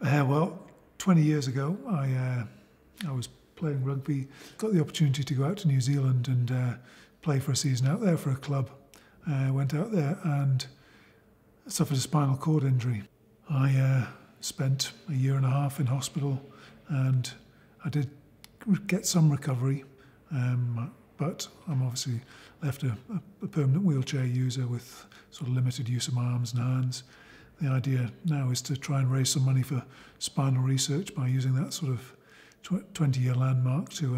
Well, 20 years ago, I was playing rugby, got the opportunity to go out to New Zealand and play for a season out there for a club. Went out there and suffered a spinal cord injury. I spent a year and a half in hospital, and I did get some recovery, but I'm obviously left a permanent wheelchair user with sort of limited use of my arms and hands. The idea now is to try and raise some money for spinal research by using that sort of 20-year landmark to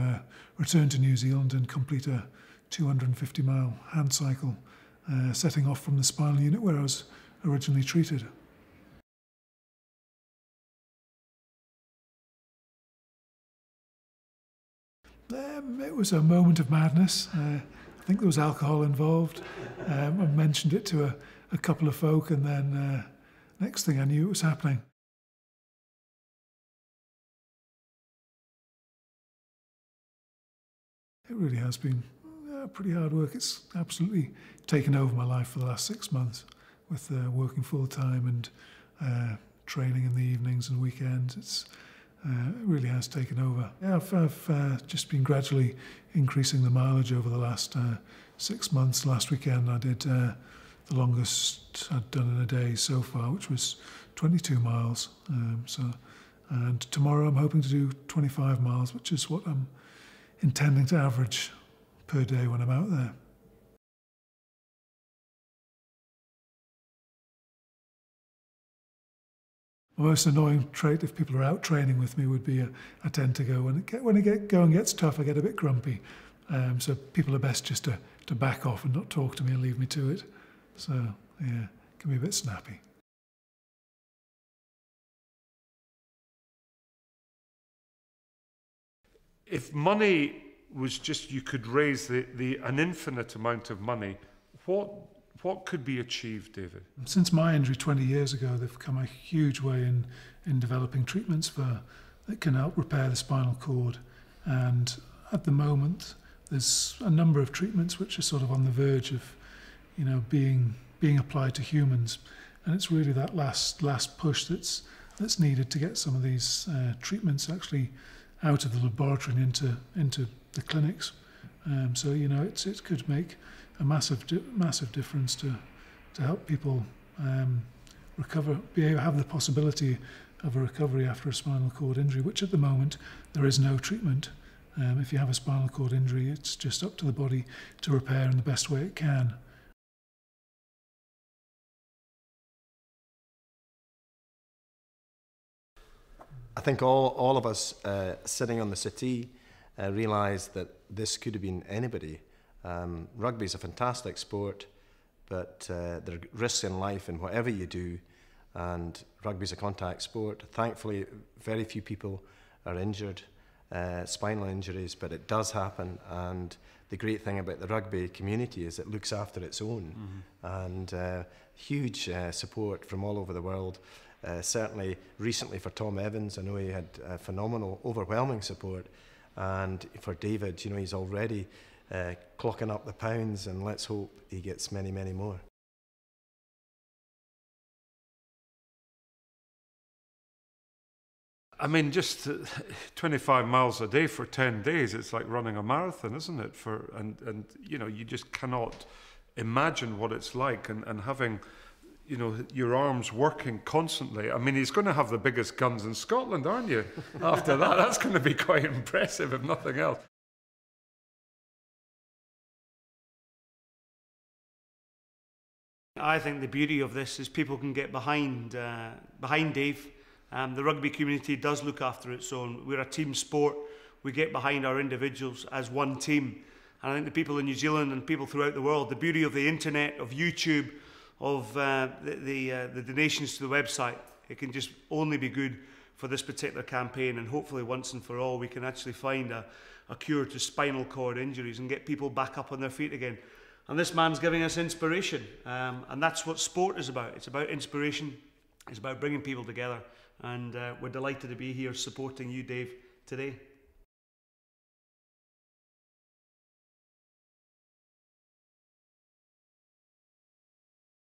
return to New Zealand and complete a 250-mile hand cycle, setting off from the spinal unit where I was originally treated. It was a moment of madness. I think there was alcohol involved. I mentioned it to a couple of folk, and then next thing I knew, it was happening. It really has been pretty hard work. It's absolutely taken over my life for the last 6 months, with working full time and training in the evenings and weekends. It really has taken over. Yeah, I've just been gradually increasing the mileage over the last 6 months. Last weekend I did the longest I'd done in a day so far, which was 22 miles. And tomorrow I'm hoping to do 25 miles, which is what I'm intending to average per day when I'm out there. The most annoying trait, if people are out training with me, would be I tend to go, when going gets tough, I get a bit grumpy. So people are best just to back off and not talk to me and leave me to it. So, yeah, it can be a bit snappy. If money was just, you could raise an infinite amount of money, what could be achieved, David? Since my injury 20 years ago, they've come a huge way in developing treatments that can help repair the spinal cord. And at the moment, there's a number of treatments which are sort of on the verge of, being applied to humans. And it's really that last push that's needed to get some of these treatments actually out of the laboratory and into the clinics. So it could make a massive difference to help people recover, have the possibility of a recovery after a spinal cord injury, which at the moment there is no treatment. If you have a spinal cord injury, it's just up to the body to repair in the best way it can. I think all of us sitting on the settee realised that this could have been anybody. Rugby is a fantastic sport, but there are risks in life in whatever you do, and rugby is a contact sport. Thankfully, very few people are injured, spinal injuries, but it does happen. And the great thing about the rugby community is it looks after its own, and huge support from all over the world. Certainly recently for Tom Evans, I know he had phenomenal, overwhelming support, and for David, he's already clocking up the pounds, and let's hope he gets many, many more. I mean, just 25 miles a day for 10 days, it's like running a marathon, isn't it? And you just cannot imagine what it's like, and having your arms working constantly. I mean, he's going to have the biggest guns in Scotland, aren't you? After that, that's going to be quite impressive, if nothing else. I think the beauty of this is people can get behind Dave. The rugby community does look after its own. We're a team sport. We get behind our individuals as one team. And I think the people in New Zealand and people throughout the world, the beauty of the internet, of YouTube, of the donations to the website, it can just only be good for this particular campaign, and hopefully once and for all we can actually find a cure to spinal cord injuries and get people back up on their feet again. And this man's giving us inspiration, and that's what sport is about. It's about inspiration, it's about bringing people together, and we're delighted to be here supporting you, Dave, today.